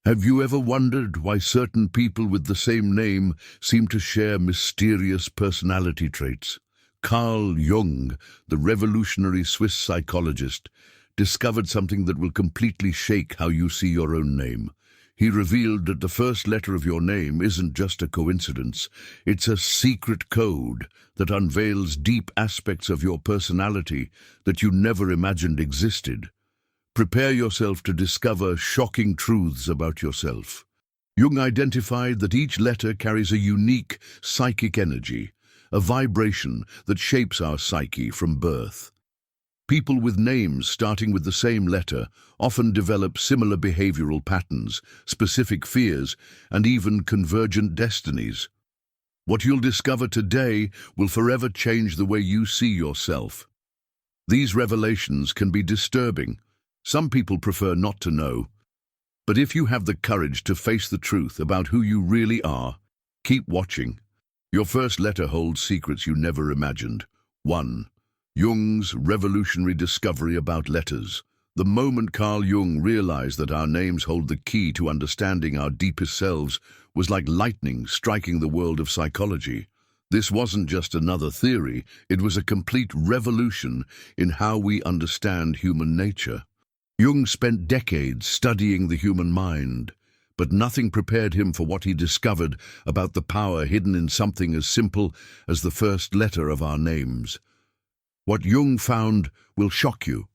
Have you ever wondered why certain people with the same name seem to share mysterious personality traits? Carl Jung, the revolutionary Swiss psychologist, discovered something that will completely shake how you see your own name. He revealed that the first letter of your name isn't just a coincidence. It's a secret code that unveils deep aspects of your personality that you never imagined existed. Prepare yourself to discover shocking truths about yourself. Jung identified that each letter carries a unique psychic energy, a vibration that shapes our psyche from birth. People with names starting with the same letter often develop similar behavioral patterns, specific fears, and even convergent destinies. What you'll discover today will forever change the way you see yourself. These revelations can be disturbing. Some people prefer not to know. But if you have the courage to face the truth about who you really are, keep watching. Your first letter holds secrets you never imagined. 1. Jung's revolutionary discovery about letters. The moment Carl Jung realized that our names hold the key to understanding our deepest selves was like lightning striking the world of psychology. This wasn't just another theory, it was a complete revolution in how we understand human nature. Jung spent decades studying the human mind, but nothing prepared him for what he discovered about the power hidden in something as simple as the first letter of our names. What Jung found will shock you.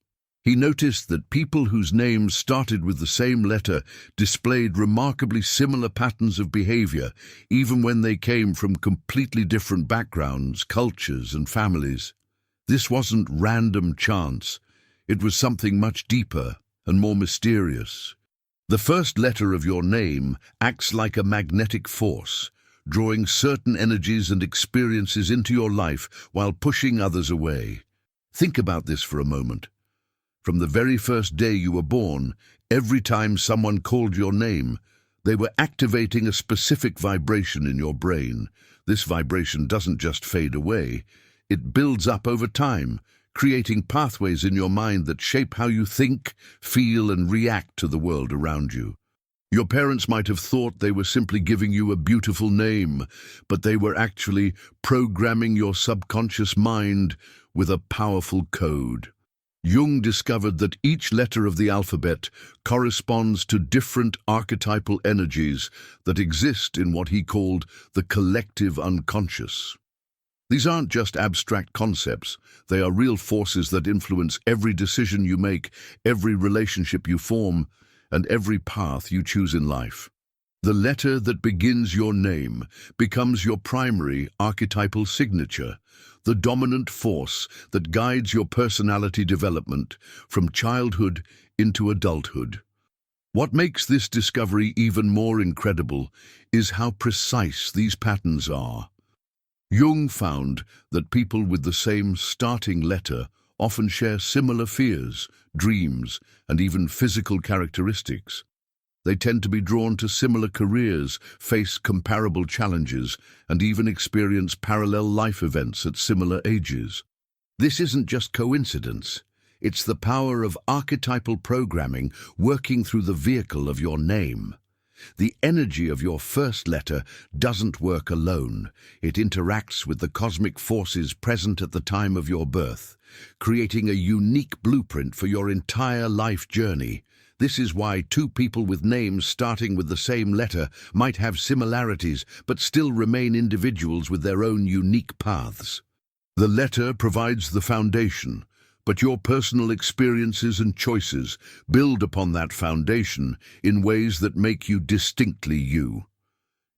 He noticed that people whose names started with the same letter displayed remarkably similar patterns of behavior, even when they came from completely different backgrounds, cultures, and families. This wasn't random chance. It was something much deeper and more mysterious. The first letter of your name acts like a magnetic force, drawing certain energies and experiences into your life while pushing others away. Think about this for a moment. From the very first day you were born, every time someone called your name, they were activating a specific vibration in your brain. This vibration doesn't just fade away, it builds up over time, creating pathways in your mind that shape how you think, feel, and react to the world around you. Your parents might have thought they were simply giving you a beautiful name, but they were actually programming your subconscious mind with a powerful code. Jung discovered that each letter of the alphabet corresponds to different archetypal energies that exist in what he called the collective unconscious. These aren't just abstract concepts, they are real forces that influence every decision you make, every relationship you form, and every path you choose in life. The letter that begins your name becomes your primary archetypal signature, the dominant force that guides your personality development from childhood into adulthood. What makes this discovery even more incredible is how precise these patterns are. Jung found that people with the same starting letter often share similar fears, dreams, and even physical characteristics. They tend to be drawn to similar careers, face comparable challenges, and even experience parallel life events at similar ages. This isn't just coincidence. It's the power of archetypal programming working through the vehicle of your name. The energy of your first letter doesn't work alone. It interacts with the cosmic forces present at the time of your birth, creating a unique blueprint for your entire life journey. This is why two people with names starting with the same letter might have similarities but still remain individuals with their own unique paths. The letter provides the foundation, but your personal experiences and choices build upon that foundation in ways that make you distinctly you.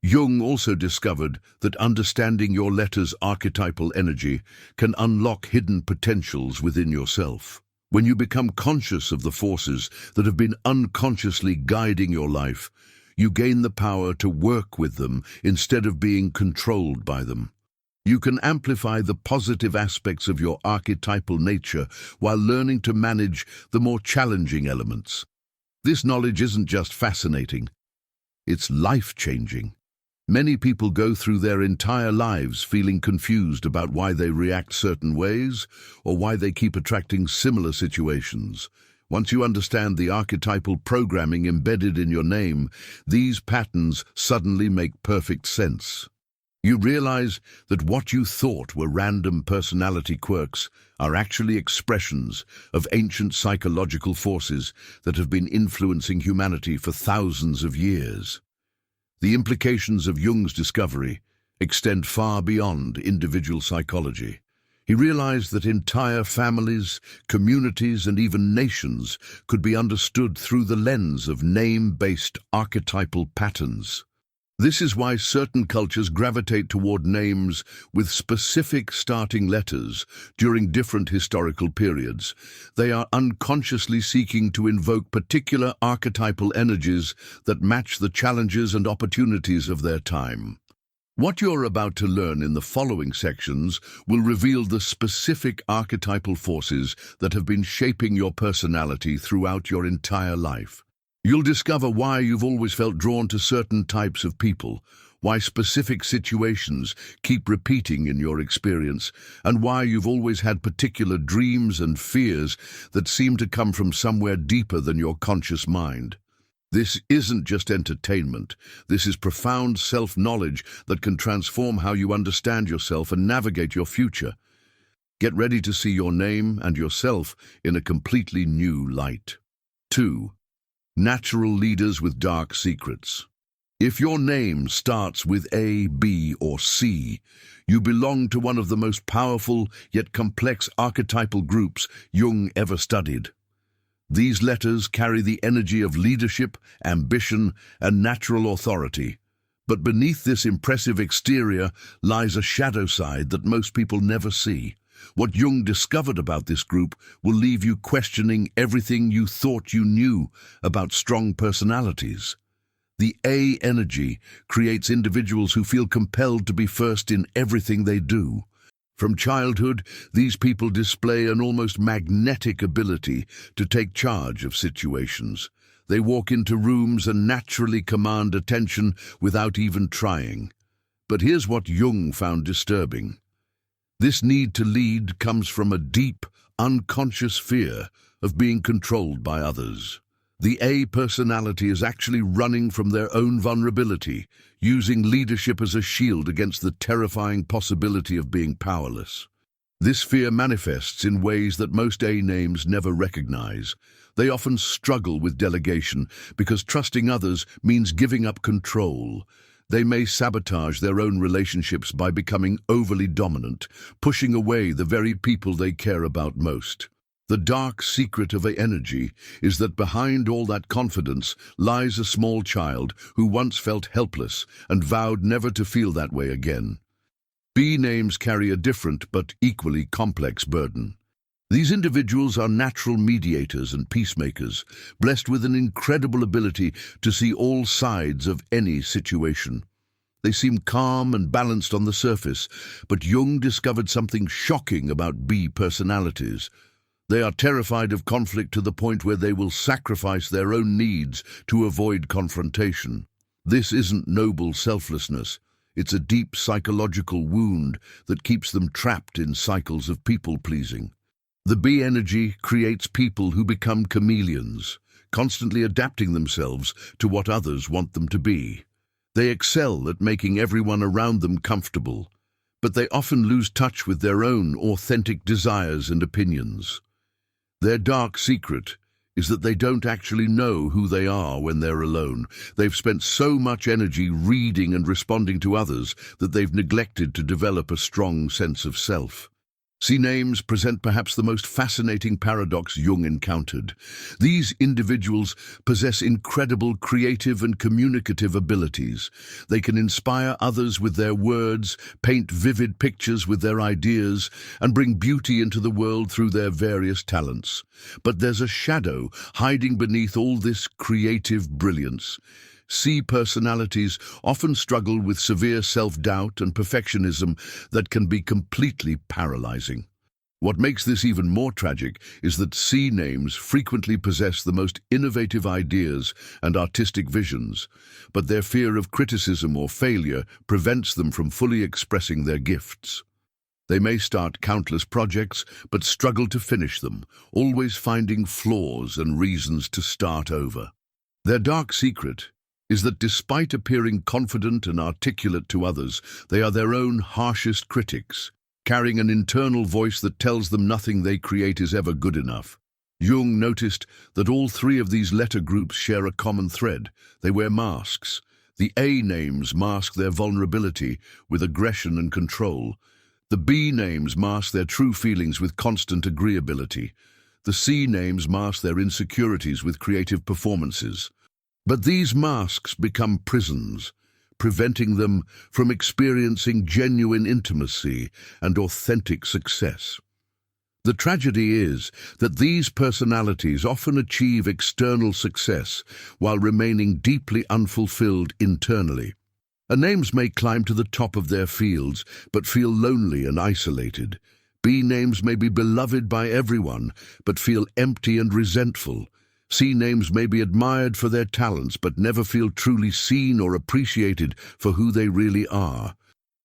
Jung also discovered that understanding your letter's archetypal energy can unlock hidden potentials within yourself. When you become conscious of the forces that have been unconsciously guiding your life, you gain the power to work with them instead of being controlled by them. You can amplify the positive aspects of your archetypal nature while learning to manage the more challenging elements. This knowledge isn't just fascinating, it's life-changing. Many people go through their entire lives feeling confused about why they react certain ways or why they keep attracting similar situations. Once you understand the archetypal programming embedded in your name, these patterns suddenly make perfect sense. You realize that what you thought were random personality quirks are actually expressions of ancient psychological forces that have been influencing humanity for thousands of years. The implications of Jung's discovery extend far beyond individual psychology. He realized that entire families, communities, and even nations could be understood through the lens of name-based archetypal patterns. This is why certain cultures gravitate toward names with specific starting letters during different historical periods. They are unconsciously seeking to invoke particular archetypal energies that match the challenges and opportunities of their time. What you're about to learn in the following sections will reveal the specific archetypal forces that have been shaping your personality throughout your entire life. You'll discover why you've always felt drawn to certain types of people, why specific situations keep repeating in your experience, and why you've always had particular dreams and fears that seem to come from somewhere deeper than your conscious mind. This isn't just entertainment. This is profound self-knowledge that can transform how you understand yourself and navigate your future. Get ready to see your name and yourself in a completely new light. 2. Natural leaders with dark secrets. If your name starts with A, B, or C, you belong to one of the most powerful yet complex archetypal groups Jung ever studied. These letters carry the energy of leadership, ambition, and natural authority. But beneath this impressive exterior lies a shadow side that most people never see. What Jung discovered about this group will leave you questioning everything you thought you knew about strong personalities. The A energy creates individuals who feel compelled to be first in everything they do. From childhood, these people display an almost magnetic ability to take charge of situations. They walk into rooms and naturally command attention without even trying. But here's what Jung found disturbing. This need to lead comes from a deep, unconscious fear of being controlled by others. The A personality is actually running from their own vulnerability, using leadership as a shield against the terrifying possibility of being powerless. This fear manifests in ways that most A names never recognize. They often struggle with delegation because trusting others means giving up control. They may sabotage their own relationships by becoming overly dominant, pushing away the very people they care about most. The dark secret of A energy is that behind all that confidence lies a small child who once felt helpless and vowed never to feel that way again. B names carry a different but equally complex burden. These individuals are natural mediators and peacemakers, blessed with an incredible ability to see all sides of any situation. They seem calm and balanced on the surface, but Jung discovered something shocking about B personalities. They are terrified of conflict to the point where they will sacrifice their own needs to avoid confrontation. This isn't noble selflessness. It's a deep psychological wound that keeps them trapped in cycles of people-pleasing. The B energy creates people who become chameleons, constantly adapting themselves to what others want them to be. They excel at making everyone around them comfortable, but they often lose touch with their own authentic desires and opinions. Their dark secret is that they don't actually know who they are when they're alone. They've spent so much energy reading and responding to others that they've neglected to develop a strong sense of self. C names present perhaps the most fascinating paradox Jung encountered. These individuals possess incredible creative and communicative abilities. They can inspire others with their words, paint vivid pictures with their ideas, and bring beauty into the world through their various talents. But there's a shadow hiding beneath all this creative brilliance. C personalities often struggle with severe self-doubt and perfectionism that can be completely paralyzing. What makes this even more tragic is that C names frequently possess the most innovative ideas and artistic visions, but their fear of criticism or failure prevents them from fully expressing their gifts. They may start countless projects, but struggle to finish them, always finding flaws and reasons to start over. Their dark secret is that despite appearing confident and articulate to others, they are their own harshest critics, carrying an internal voice that tells them nothing they create is ever good enough. Jung noticed that all three of these letter groups share a common thread. They wear masks. The A names mask their vulnerability with aggression and control. The B names mask their true feelings with constant agreeability. The C names mask their insecurities with creative performances. But these masks become prisons, preventing them from experiencing genuine intimacy and authentic success. The tragedy is that these personalities often achieve external success while remaining deeply unfulfilled internally. A names may climb to the top of their fields, but feel lonely and isolated. B names may be beloved by everyone, but feel empty and resentful. C names may be admired for their talents, but never feel truly seen or appreciated for who they really are.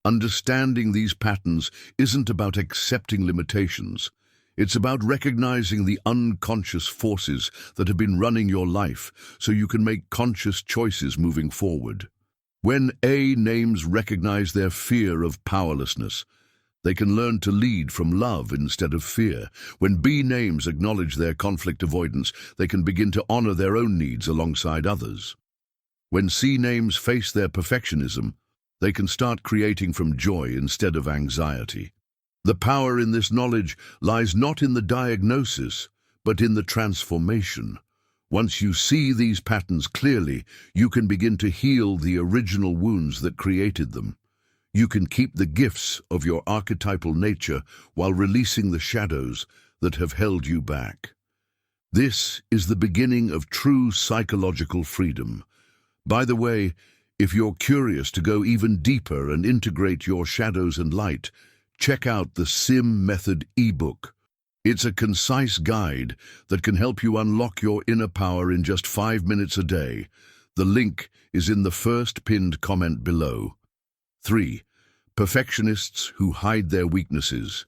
Understanding these patterns isn't about accepting limitations. It's about recognizing the unconscious forces that have been running your life so you can make conscious choices moving forward. When A names recognize their fear of powerlessness, they can learn to lead from love instead of fear. When B names acknowledge their conflict avoidance, they can begin to honor their own needs alongside others. When C names face their perfectionism, they can start creating from joy instead of anxiety. The power in this knowledge lies not in the diagnosis, but in the transformation. Once you see these patterns clearly, you can begin to heal the original wounds that created them. You can keep the gifts of your archetypal nature while releasing the shadows that have held you back. This is the beginning of true psychological freedom. By the way, if you're curious to go even deeper and integrate your shadows and light, check out the SIM Method ebook. It's a concise guide that can help you unlock your inner power in just 5 minutes a day. The link is in the first pinned comment below. 3. Perfectionists who hide their weaknesses.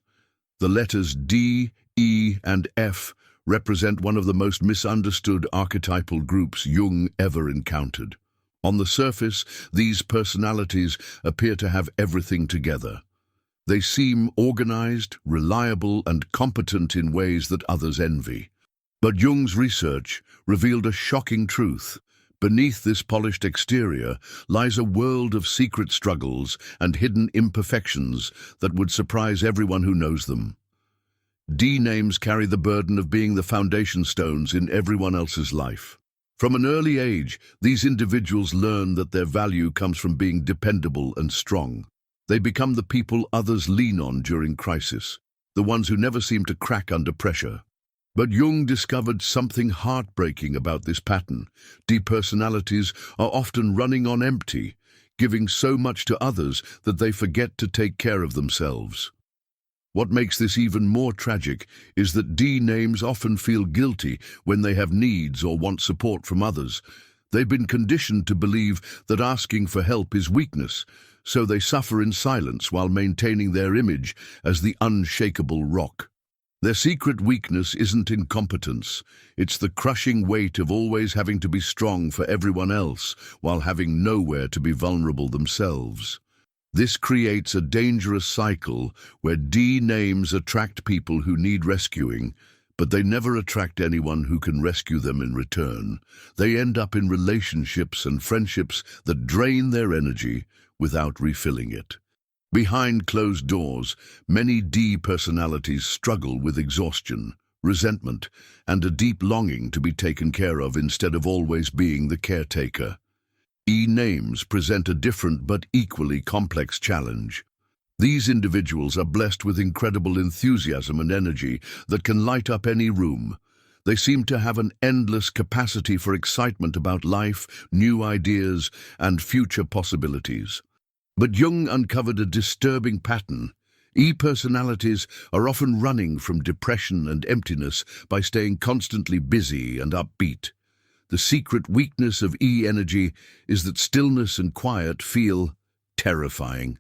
The letters D, E, and F represent one of the most misunderstood archetypal groups Jung ever encountered. On the surface, these personalities appear to have everything together. They seem organized, reliable, and competent in ways that others envy. But Jung's research revealed a shocking truth. Beneath this polished exterior lies a world of secret struggles and hidden imperfections that would surprise everyone who knows them. D names carry the burden of being the foundation stones in everyone else's life. From an early age, these individuals learn that their value comes from being dependable and strong. They become the people others lean on during crisis, the ones who never seem to crack under pressure. But Jung discovered something heartbreaking about this pattern. Depersonalities are often running on empty, giving so much to others that they forget to take care of themselves. What makes this even more tragic is that D names often feel guilty when they have needs or want support from others. They've been conditioned to believe that asking for help is weakness, so they suffer in silence while maintaining their image as the unshakable rock. Their secret weakness isn't incompetence, it's the crushing weight of always having to be strong for everyone else while having nowhere to be vulnerable themselves. This creates a dangerous cycle where D names attract people who need rescuing, but they never attract anyone who can rescue them in return. They end up in relationships and friendships that drain their energy without refilling it. Behind closed doors, many D personalities struggle with exhaustion, resentment, and a deep longing to be taken care of instead of always being the caretaker. E names present a different but equally complex challenge. These individuals are blessed with incredible enthusiasm and energy that can light up any room. They seem to have an endless capacity for excitement about life, new ideas, and future possibilities. But Jung uncovered a disturbing pattern. E personalities are often running from depression and emptiness by staying constantly busy and upbeat. The secret weakness of E energy is that stillness and quiet feel terrifying.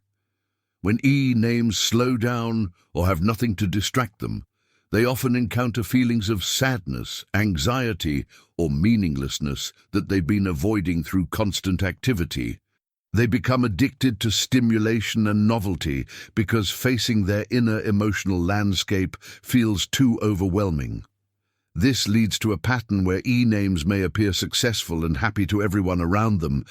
When E names slow down or have nothing to distract them, they often encounter feelings of sadness, anxiety, or meaninglessness that they've been avoiding through constant activity. They become addicted to stimulation and novelty because facing their inner emotional landscape feels too overwhelming. This leads to a pattern where E names may appear successful and happy to everyone around them,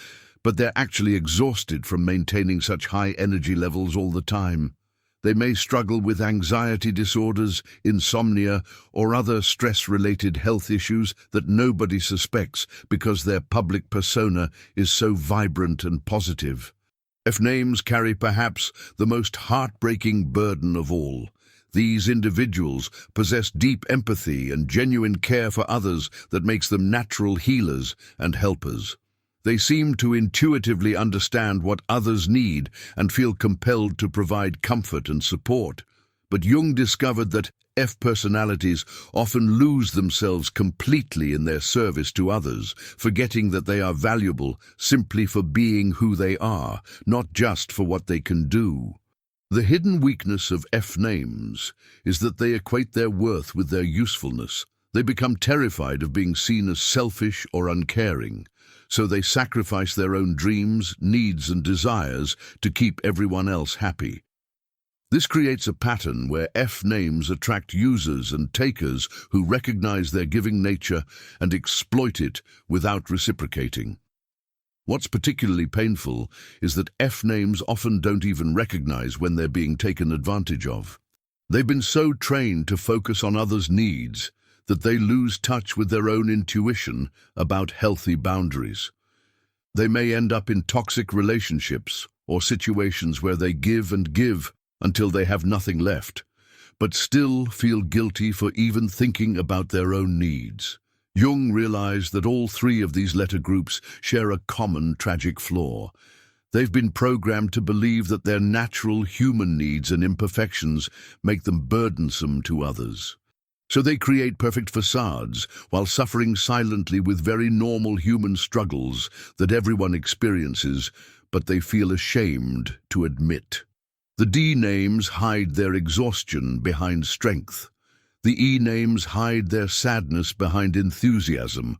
but they're actually exhausted from maintaining such high energy levels all the time. They may struggle with anxiety disorders, insomnia, or other stress-related health issues that nobody suspects because their public persona is so vibrant and positive. F names carry perhaps the most heartbreaking burden of all. These individuals possess deep empathy and genuine care for others that makes them natural healers and helpers. They seem to intuitively understand what others need and feel compelled to provide comfort and support. But Jung discovered that F personalities often lose themselves completely in their service to others, forgetting that they are valuable simply for being who they are, not just for what they can do. The hidden weakness of F names is that they equate their worth with their usefulness. They become terrified of being seen as selfish or uncaring, so they sacrifice their own dreams, needs, and desires to keep everyone else happy. This creates a pattern where F names attract users and takers who recognize their giving nature and exploit it without reciprocating. What's particularly painful is that F names often don't even recognize when they're being taken advantage of. They've been so trained to focus on others' needs that they lose touch with their own intuition about healthy boundaries. They may end up in toxic relationships or situations where they give and give until they have nothing left, but still feel guilty for even thinking about their own needs. Jung realized that all three of these letter groups share a common tragic flaw. They've been programmed to believe that their natural human needs and imperfections make them burdensome to others. So they create perfect facades while suffering silently with very normal human struggles that everyone experiences, but they feel ashamed to admit. The D names hide their exhaustion behind strength. The E names hide their sadness behind enthusiasm.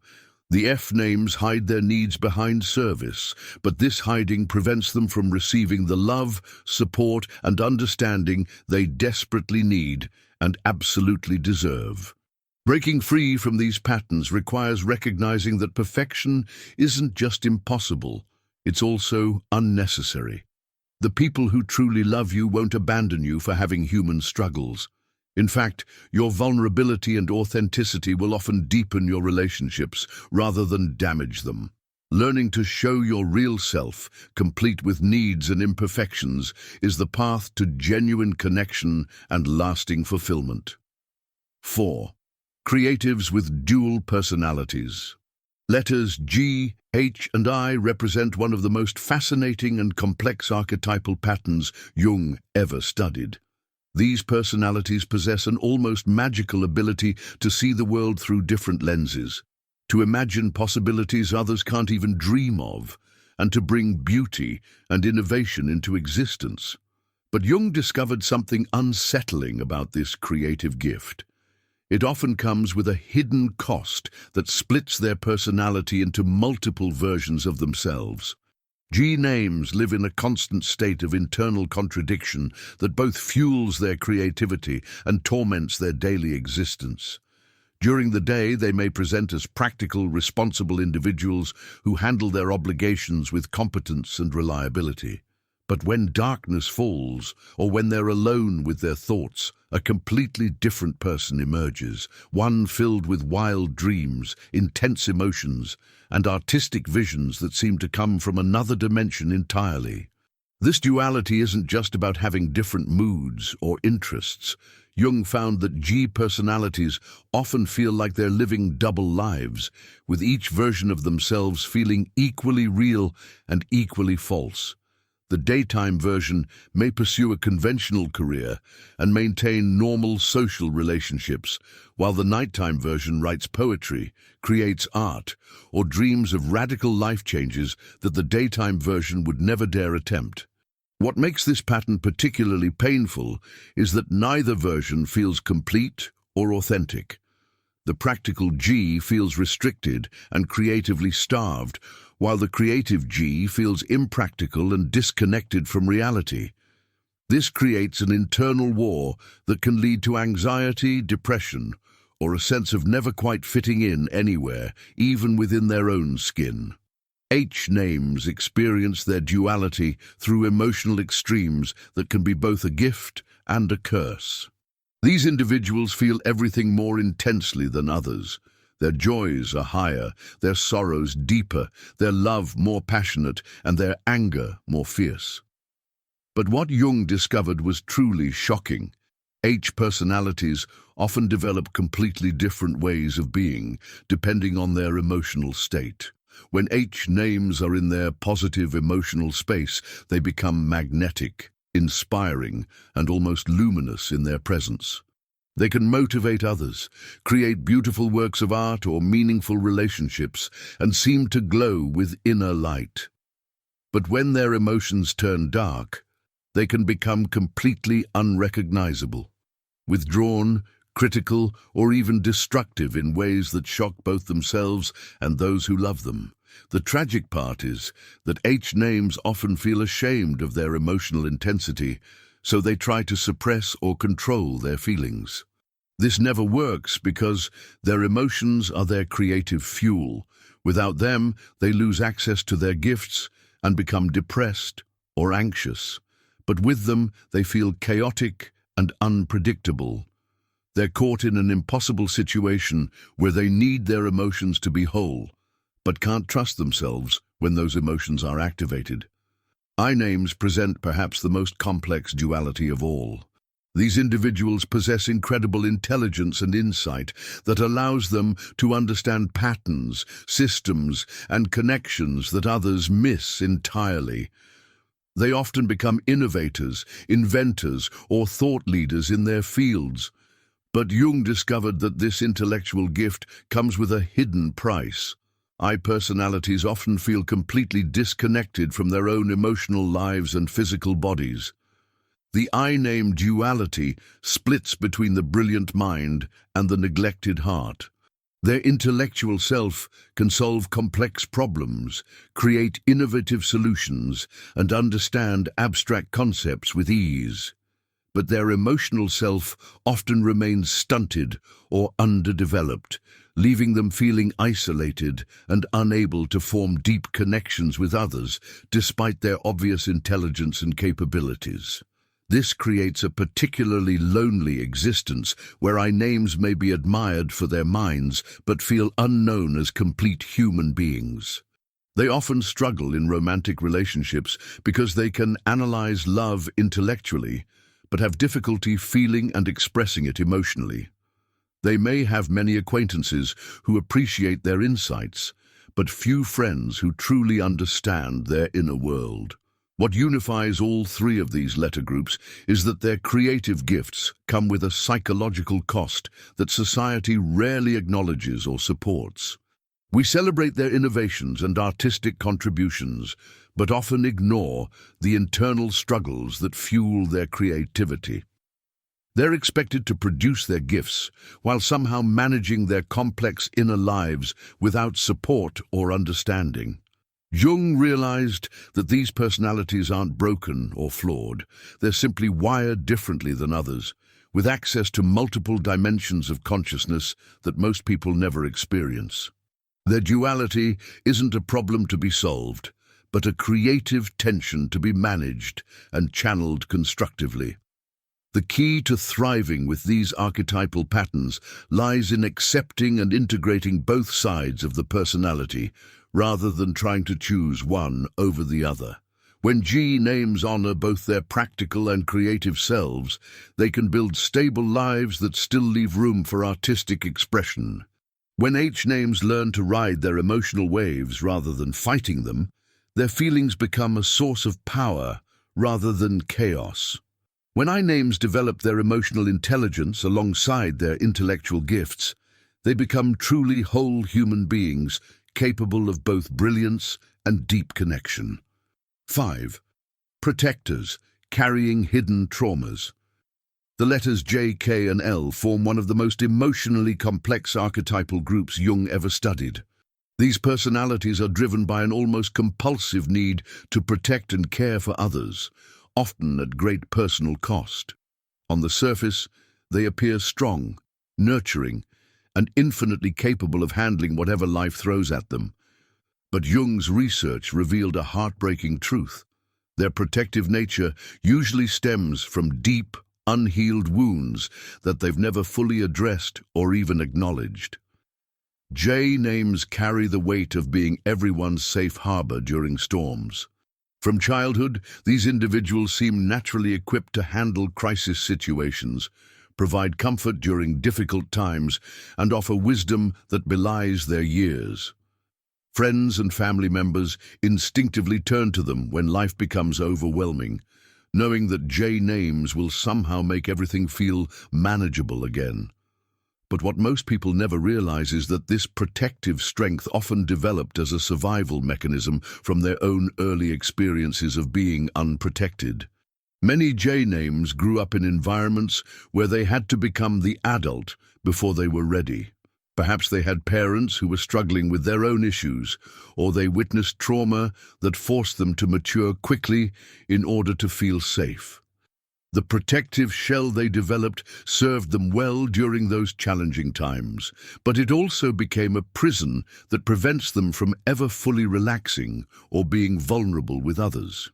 The F names hide their needs behind service, but this hiding prevents them from receiving the love, support, and understanding they desperately need and absolutely deserve. Breaking free from these patterns requires recognizing that perfection isn't just impossible, it's also unnecessary. The people who truly love you won't abandon you for having human struggles. In fact, your vulnerability and authenticity will often deepen your relationships rather than damage them. Learning to show your real self, complete with needs and imperfections, is the path to genuine connection and lasting fulfillment. 4. Creatives with dual personalities. Letters G, H, and I represent one of the most fascinating and complex archetypal patterns Jung ever studied. These personalities possess an almost magical ability to see the world through different lenses, to imagine possibilities others can't even dream of, and to bring beauty and innovation into existence. But Jung discovered something unsettling about this creative gift. It often comes with a hidden cost that splits their personality into multiple versions of themselves. G names live in a constant state of internal contradiction that both fuels their creativity and torments their daily existence. During the day, they may present as practical, responsible individuals who handle their obligations with competence and reliability. But when darkness falls, or when they're alone with their thoughts, a completely different person emerges, one filled with wild dreams, intense emotions, and artistic visions that seem to come from another dimension entirely. This duality isn't just about having different moods or interests. Jung found that G personalities often feel like they're living double lives, with each version of themselves feeling equally real and equally false. The daytime version may pursue a conventional career and maintain normal social relationships, while the nighttime version writes poetry, creates art, or dreams of radical life changes that the daytime version would never dare attempt. What makes this pattern particularly painful is that neither version feels complete or authentic. The practical G feels restricted and creatively starved, while the creative G feels impractical and disconnected from reality. This creates an internal war that can lead to anxiety, depression, or a sense of never quite fitting in anywhere, even within their own skin. H names experience their duality through emotional extremes that can be both a gift and a curse. These individuals feel everything more intensely than others. Their joys are higher, their sorrows deeper, their love more passionate, and their anger more fierce. But what Jung discovered was truly shocking. H personalities often develop completely different ways of being, depending on their emotional state. When H names are in their positive emotional space, they become magnetic, inspiring, and almost luminous in their presence. They can motivate others, create beautiful works of art or meaningful relationships, and seem to glow with inner light. But when their emotions turn dark, they can become completely unrecognizable, withdrawn, critical, or even destructive in ways that shock both themselves and those who love them. The tragic part is that H names often feel ashamed of their emotional intensity, so they try to suppress or control their feelings. This never works because their emotions are their creative fuel. Without them, they lose access to their gifts and become depressed or anxious. But with them, they feel chaotic and unpredictable. They're caught in an impossible situation where they need their emotions to be whole, but can't trust themselves when those emotions are activated. I names present perhaps the most complex duality of all. These individuals possess incredible intelligence and insight that allows them to understand patterns, systems, and connections that others miss entirely. They often become innovators, inventors, or thought leaders in their fields. But Jung discovered that this intellectual gift comes with a hidden price. I personalities often feel completely disconnected from their own emotional lives and physical bodies. The I name duality splits between the brilliant mind and the neglected heart. Their intellectual self can solve complex problems, create innovative solutions, and understand abstract concepts with ease. But their emotional self often remains stunted or underdeveloped, leaving them feeling isolated and unable to form deep connections with others, despite their obvious intelligence and capabilities. This creates a particularly lonely existence where I names may be admired for their minds but feel unknown as complete human beings. They often struggle in romantic relationships because they can analyze love intellectually but have difficulty feeling and expressing it emotionally. They may have many acquaintances who appreciate their insights, but few friends who truly understand their inner world. What unifies all three of these letter groups is that their creative gifts come with a psychological cost that society rarely acknowledges or supports. We celebrate their innovations and artistic contributions, but often ignore the internal struggles that fuel their creativity. They're expected to produce their gifts while somehow managing their complex inner lives without support or understanding. Jung realized that these personalities aren't broken or flawed. They're simply wired differently than others, with access to multiple dimensions of consciousness that most people never experience. Their duality isn't a problem to be solved, but a creative tension to be managed and channeled constructively. The key to thriving with these archetypal patterns lies in accepting and integrating both sides of the personality, rather than trying to choose one over the other. When G names honor both their practical and creative selves, they can build stable lives that still leave room for artistic expression. When H names learn to ride their emotional waves rather than fighting them, their feelings become a source of power rather than chaos. When I names develop their emotional intelligence alongside their intellectual gifts, they become truly whole human beings, capable of both brilliance and deep connection. 5. Protectors, carrying hidden traumas. The letters J, K, and L form one of the most emotionally complex archetypal groups Jung ever studied. These personalities are driven by an almost compulsive need to protect and care for others, often at great personal cost. On the surface, they appear strong, nurturing, and infinitely capable of handling whatever life throws at them. But Jung's research revealed a heartbreaking truth. Their protective nature usually stems from deep, unhealed wounds that they've never fully addressed or even acknowledged. J names carry the weight of being everyone's safe harbor during storms. From childhood, these individuals seem naturally equipped to handle crisis situations, provide comfort during difficult times, and offer wisdom that belies their years. Friends and family members instinctively turn to them when life becomes overwhelming, knowing that J names will somehow make everything feel manageable again. But what most people never realize is that this protective strength often developed as a survival mechanism from their own early experiences of being unprotected. Many J names grew up in environments where they had to become the adult before they were ready. Perhaps they had parents who were struggling with their own issues, or they witnessed trauma that forced them to mature quickly in order to feel safe. The protective shell they developed served them well during those challenging times, but it also became a prison that prevents them from ever fully relaxing or being vulnerable with others.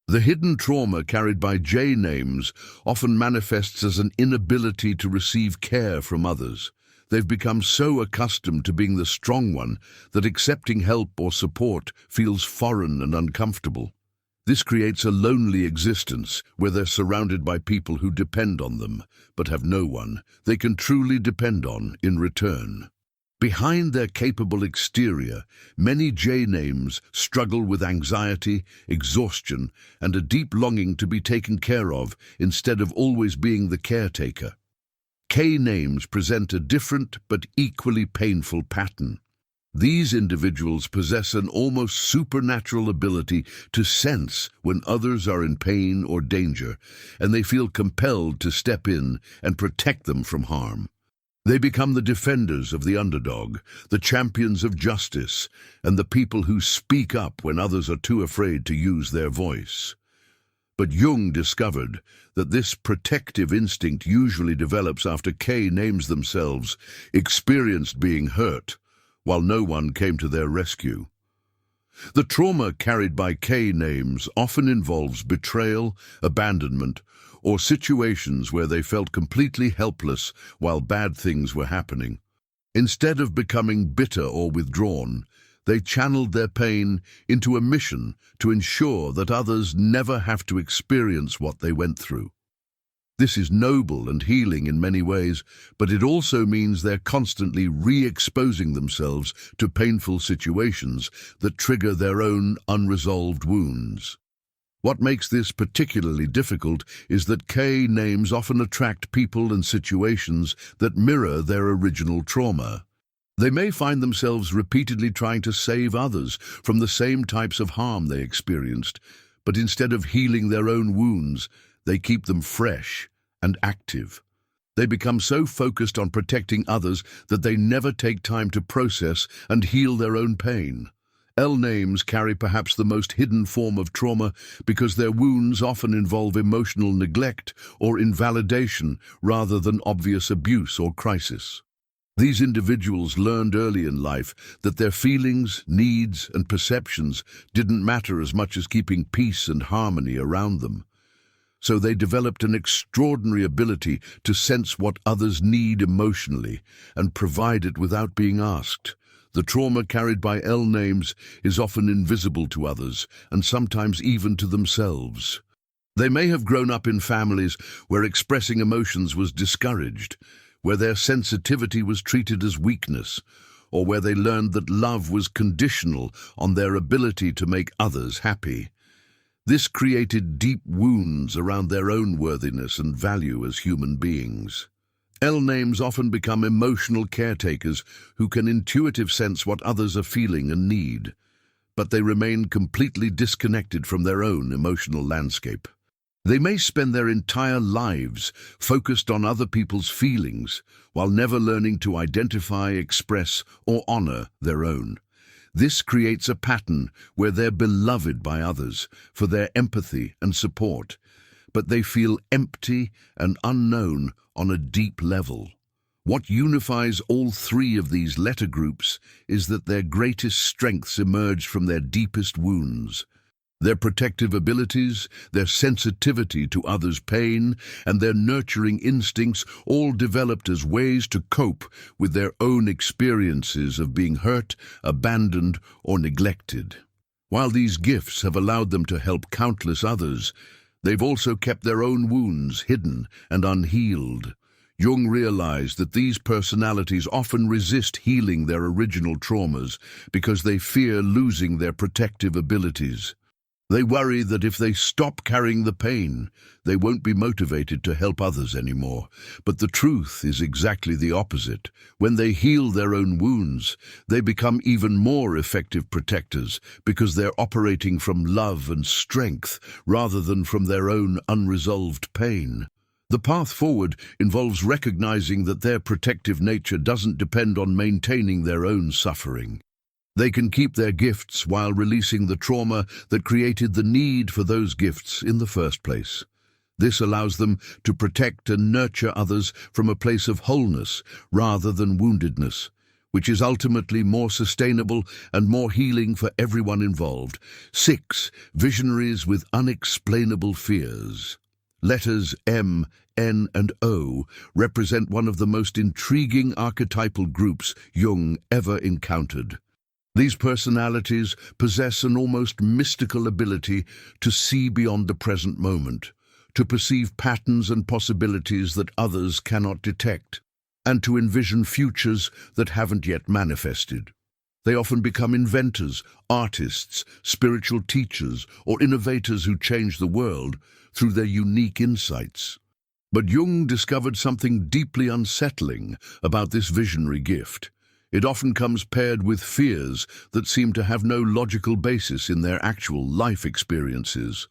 The hidden trauma carried by J names often manifests as an inability to receive care from others. They've become so accustomed to being the strong one that accepting help or support feels foreign and uncomfortable. This creates a lonely existence where they're surrounded by people who depend on them, but have no one they can truly depend on in return. Behind their capable exterior, many J names struggle with anxiety, exhaustion, and a deep longing to be taken care of instead of always being the caretaker. K names present a different but equally painful pattern. These individuals possess an almost supernatural ability to sense when others are in pain or danger, and they feel compelled to step in and protect them from harm. They become the defenders of the underdog, the champions of justice, and the people who speak up when others are too afraid to use their voice. But Jung discovered that this protective instinct usually develops after K names themselves experienced being hurt, while no one came to their rescue. The trauma carried by K names often involves betrayal, abandonment, or situations where they felt completely helpless while bad things were happening. Instead of becoming bitter or withdrawn, they channeled their pain into a mission to ensure that others never have to experience what they went through. This is noble and healing in many ways, but it also means they're constantly re-exposing themselves to painful situations that trigger their own unresolved wounds. What makes this particularly difficult is that K names often attract people and situations that mirror their original trauma. They may find themselves repeatedly trying to save others from the same types of harm they experienced, but instead of healing their own wounds, they keep them fresh and active. They become so focused on protecting others that they never take time to process and heal their own pain. L names carry perhaps the most hidden form of trauma because their wounds often involve emotional neglect or invalidation rather than obvious abuse or crisis. These individuals learned early in life that their feelings, needs, and perceptions didn't matter as much as keeping peace and harmony around them. So they developed an extraordinary ability to sense what others need emotionally and provide it without being asked. The trauma carried by L names is often invisible to others and sometimes even to themselves. They may have grown up in families where expressing emotions was discouraged, where their sensitivity was treated as weakness, or where they learned that love was conditional on their ability to make others happy. This created deep wounds around their own worthiness and value as human beings. L names often become emotional caretakers who can intuitively sense what others are feeling and need. but they remain completely disconnected from their own emotional landscape. They may spend their entire lives focused on other people's feelings, while never learning to identify, express, or honor their own. This creates a pattern where they're beloved by others for their empathy and support, but they feel empty and unknown on a deep level. What unifies all three of these letter groups is that their greatest strengths emerge from their deepest wounds. Their protective abilities, their sensitivity to others' pain, and their nurturing instincts all developed as ways to cope with their own experiences of being hurt, abandoned, or neglected. While these gifts have allowed them to help countless others, they've also kept their own wounds hidden and unhealed. Jung realized that these personalities often resist healing their original traumas because they fear losing their protective abilities. They worry that if they stop carrying the pain, they won't be motivated to help others anymore. But the truth is exactly the opposite. When they heal their own wounds, they become even more effective protectors because they're operating from love and strength rather than from their own unresolved pain. The path forward involves recognizing that their protective nature doesn't depend on maintaining their own suffering. They can keep their gifts while releasing the trauma that created the need for those gifts in the first place. This allows them to protect and nurture others from a place of wholeness rather than woundedness, which is ultimately more sustainable and more healing for everyone involved. 6. Visionaries with unexplainable fears. Letters M, N, and O represent one of the most intriguing archetypal groups Jung ever encountered. These personalities possess an almost mystical ability to see beyond the present moment, to perceive patterns and possibilities that others cannot detect, and to envision futures that haven't yet manifested. They often become inventors, artists, spiritual teachers, or innovators who change the world through their unique insights. But Jung discovered something deeply unsettling about this visionary gift. It often comes paired with fears that seem to have no logical basis in their actual life experiences.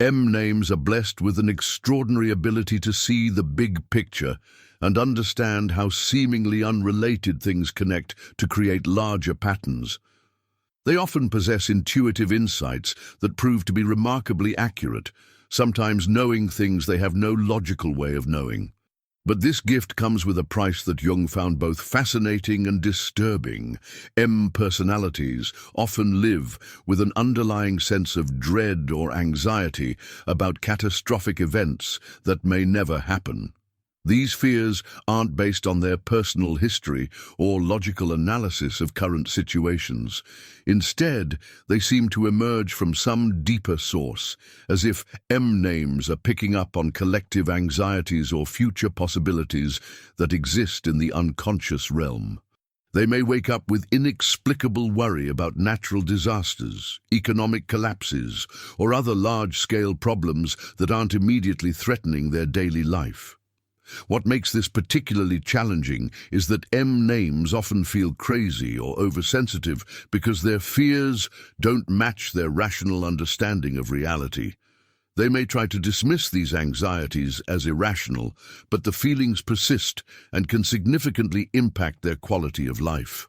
M names are blessed with an extraordinary ability to see the big picture and understand how seemingly unrelated things connect to create larger patterns. They often possess intuitive insights that prove to be remarkably accurate, sometimes knowing things they have no logical way of knowing. But this gift comes with a price that Jung found both fascinating and disturbing. M personalities often live with an underlying sense of dread or anxiety about catastrophic events that may never happen. These fears aren't based on their personal history or logical analysis of current situations. Instead, they seem to emerge from some deeper source, as if M names are picking up on collective anxieties or future possibilities that exist in the unconscious realm. They may wake up with inexplicable worry about natural disasters, economic collapses, or other large-scale problems that aren't immediately threatening their daily life. What makes this particularly challenging is that M names often feel crazy or oversensitive because their fears don't match their rational understanding of reality. They may try to dismiss these anxieties as irrational, but the feelings persist and can significantly impact their quality of life.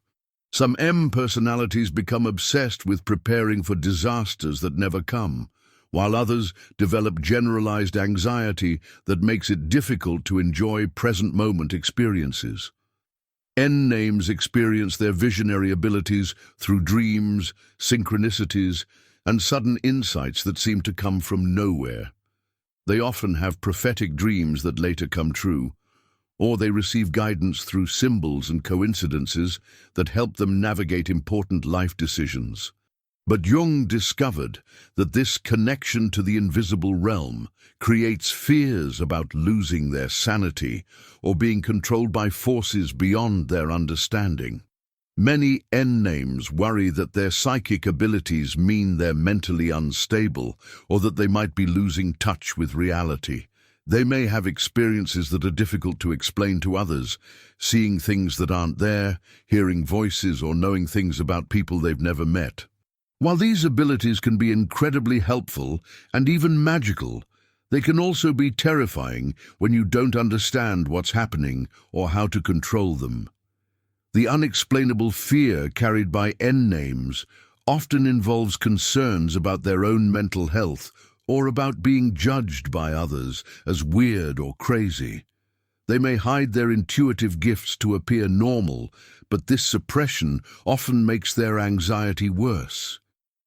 Some M personalities become obsessed with preparing for disasters that never come, while others develop generalized anxiety that makes it difficult to enjoy present-moment experiences. N names experience their visionary abilities through dreams, synchronicities, and sudden insights that seem to come from nowhere. They often have prophetic dreams that later come true, or they receive guidance through symbols and coincidences that help them navigate important life decisions. But Jung discovered that this connection to the invisible realm creates fears about losing their sanity or being controlled by forces beyond their understanding. Many N names worry that their psychic abilities mean they're mentally unstable or that they might be losing touch with reality. They may have experiences that are difficult to explain to others, seeing things that aren't there, hearing voices, or knowing things about people they've never met. While these abilities can be incredibly helpful and even magical, they can also be terrifying when you don't understand what's happening or how to control them. The unexplainable fear carried by N names often involves concerns about their own mental health or about being judged by others as weird or crazy. They may hide their intuitive gifts to appear normal, but this suppression often makes their anxiety worse.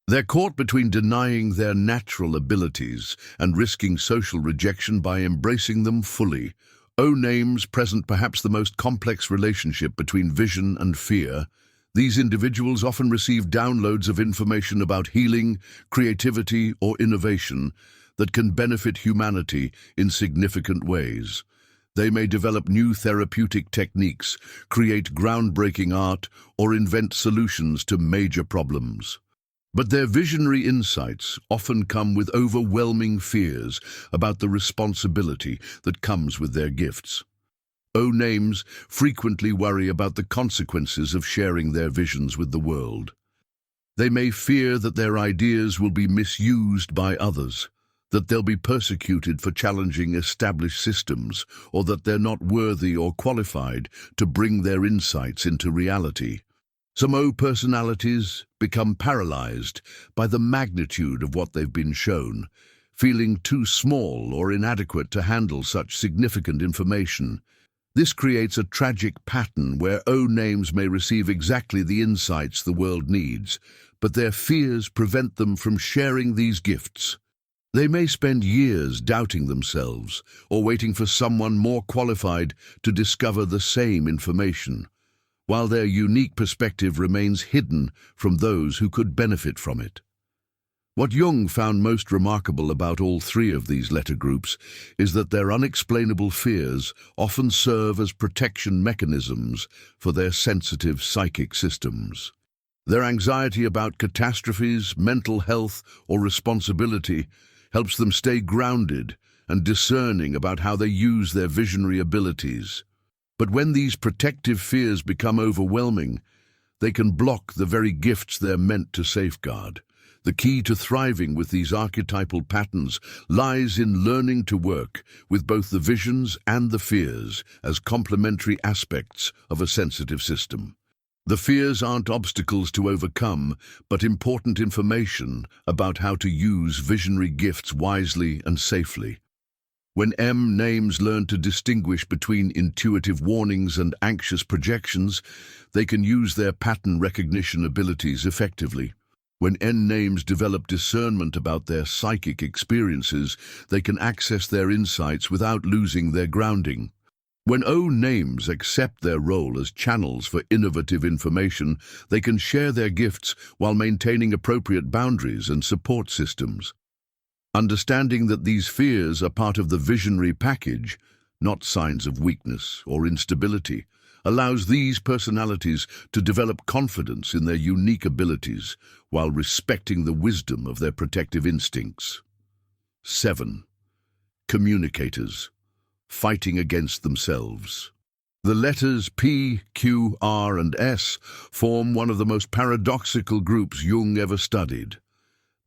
They're caught between denying their natural abilities and risking social rejection by embracing them fully. O names present perhaps the most complex relationship between vision and fear. These individuals often receive downloads of information about healing, creativity, or innovation that can benefit humanity in significant ways. They may develop new therapeutic techniques, create groundbreaking art, or invent solutions to major problems. But their visionary insights often come with overwhelming fears about the responsibility that comes with their gifts. O names frequently worry about the consequences of sharing their visions with the world. They may fear that their ideas will be misused by others, that they'll be persecuted for challenging established systems, or that they're not worthy or qualified to bring their insights into reality. Some O personalities become paralyzed by the magnitude of what they've been shown, feeling too small or inadequate to handle such significant information. This creates a tragic pattern where O names may receive exactly the insights the world needs, but their fears prevent them from sharing these gifts. They may spend years doubting themselves or waiting for someone more qualified to discover the same information, while their unique perspective remains hidden from those who could benefit from it. What Jung found most remarkable about all three of these letter groups is that their unexplainable fears often serve as protection mechanisms for their sensitive psychic systems. Their anxiety about catastrophes, mental health, or responsibility helps them stay grounded and discerning about how they use their visionary abilities. But when these protective fears become overwhelming, they can block the very gifts they're meant to safeguard. The key to thriving with these archetypal patterns lies in learning to work with both the visions and the fears as complementary aspects of a sensitive system. The fears aren't obstacles to overcome, but important information about how to use visionary gifts wisely and safely. When M names learn to distinguish between intuitive warnings and anxious projections, they can use their pattern recognition abilities effectively. When N names develop discernment about their psychic experiences, they can access their insights without losing their grounding. When O names accept their role as channels for innovative information, they can share their gifts while maintaining appropriate boundaries and support systems. Understanding that these fears are part of the visionary package, not signs of weakness or instability, allows these personalities to develop confidence in their unique abilities while respecting the wisdom of their protective instincts. 7. Communicators, fighting against themselves. The letters P, Q, R, and S form one of the most paradoxical groups Jung ever studied.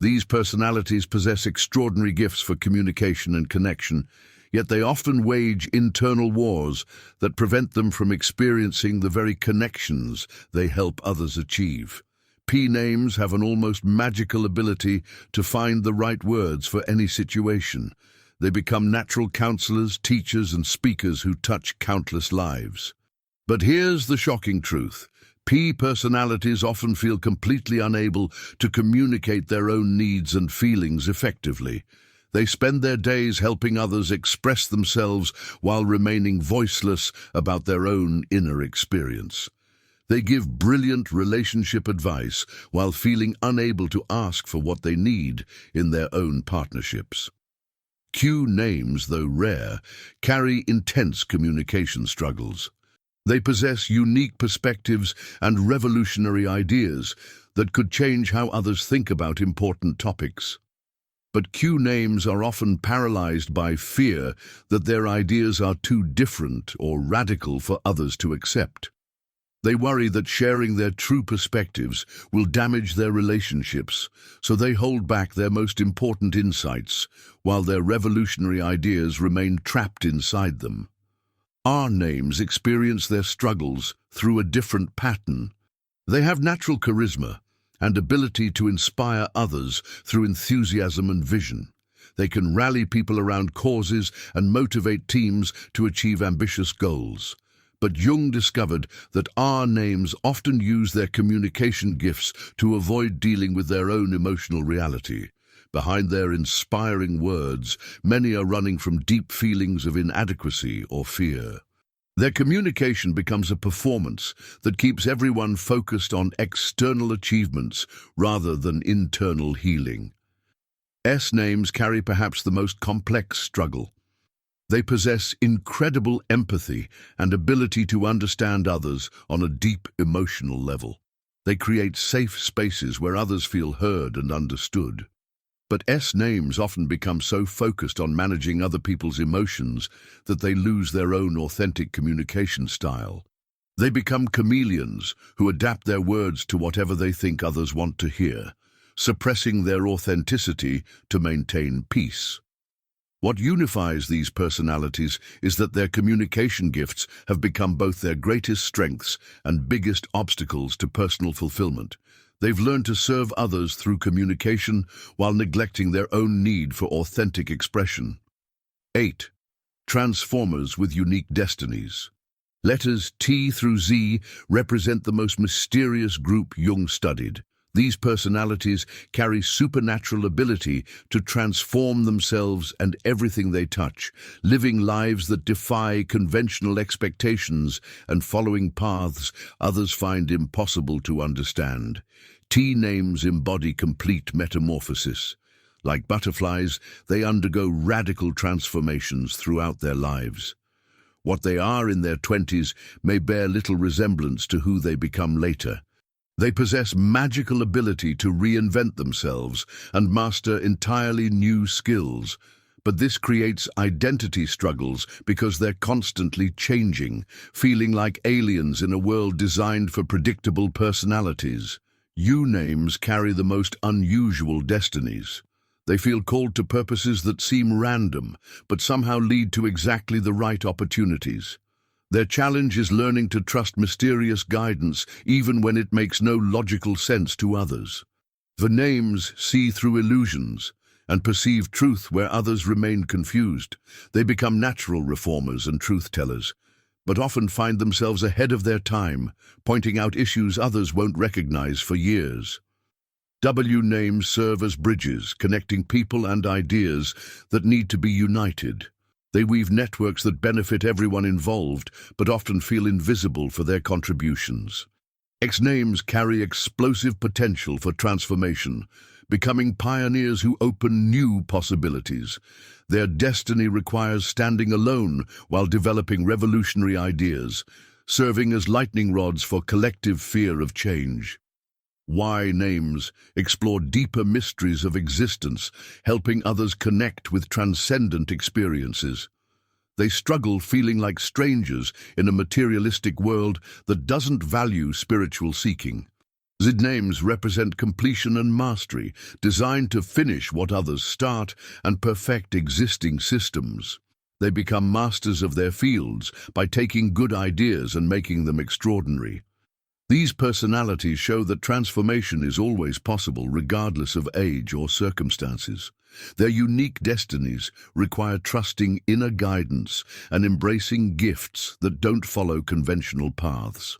These personalities possess extraordinary gifts for communication and connection, yet they often wage internal wars that prevent them from experiencing the very connections they help others achieve. P names have an almost magical ability to find the right words for any situation. They become natural counselors, teachers, and speakers who touch countless lives. But here's the shocking truth. P personalities often feel completely unable to communicate their own needs and feelings effectively. They spend their days helping others express themselves while remaining voiceless about their own inner experience. They give brilliant relationship advice while feeling unable to ask for what they need in their own partnerships. Q names, though rare, carry intense communication struggles. They possess unique perspectives and revolutionary ideas that could change how others think about important topics. But Q names are often paralyzed by fear that their ideas are too different or radical for others to accept. They worry that sharing their true perspectives will damage their relationships, so they hold back their most important insights, while their revolutionary ideas remain trapped inside them. Our names experience their struggles through a different pattern. They have natural charisma and ability to inspire others through enthusiasm and vision. They can rally people around causes and motivate teams to achieve ambitious goals. But Jung discovered that our names often use their communication gifts to avoid dealing with their own emotional reality. Behind their inspiring words, many are running from deep feelings of inadequacy or fear. Their communication becomes a performance that keeps everyone focused on external achievements rather than internal healing. S names carry perhaps the most complex struggle. They possess incredible empathy and ability to understand others on a deep emotional level. They create safe spaces where others feel heard and understood. But S names often become so focused on managing other people's emotions that they lose their own authentic communication style. They become chameleons who adapt their words to whatever they think others want to hear, suppressing their authenticity to maintain peace. What unifies these personalities is that their communication gifts have become both their greatest strengths and biggest obstacles to personal fulfillment. They've learned to serve others through communication while neglecting their own need for authentic expression. 8. Transformers with unique destinies. Letters T through Z represent the most mysterious group Jung studied. These personalities carry supernatural ability to transform themselves and everything they touch, living lives that defy conventional expectations and following paths others find impossible to understand. T names embody complete metamorphosis. Like butterflies, they undergo radical transformations throughout their lives. What they are in their 20s may bear little resemblance to who they become later. They possess magical ability to reinvent themselves and master entirely new skills, but this creates identity struggles because they're constantly changing, feeling like aliens in a world designed for predictable personalities. U names carry the most unusual destinies. They feel called to purposes that seem random, but somehow lead to exactly the right opportunities. Their challenge is learning to trust mysterious guidance even when it makes no logical sense to others. The names see through illusions and perceive truth where others remain confused. They become natural reformers and truth-tellers, but often find themselves ahead of their time, pointing out issues others won't recognize for years. W names serve as bridges, connecting people and ideas that need to be united. They weave networks that benefit everyone involved, but often feel invisible for their contributions. X names carry explosive potential for transformation, becoming pioneers who open new possibilities. Their destiny requires standing alone while developing revolutionary ideas, serving as lightning rods for collective fear of change. Y names explore deeper mysteries of existence, helping others connect with transcendent experiences. They struggle feeling like strangers in a materialistic world that doesn't value spiritual seeking. Z names represent completion and mastery, designed to finish what others start and perfect existing systems. They become masters of their fields by taking good ideas and making them extraordinary. These personalities show that transformation is always possible regardless of age or circumstances. Their unique destinies require trusting inner guidance and embracing gifts that don't follow conventional paths.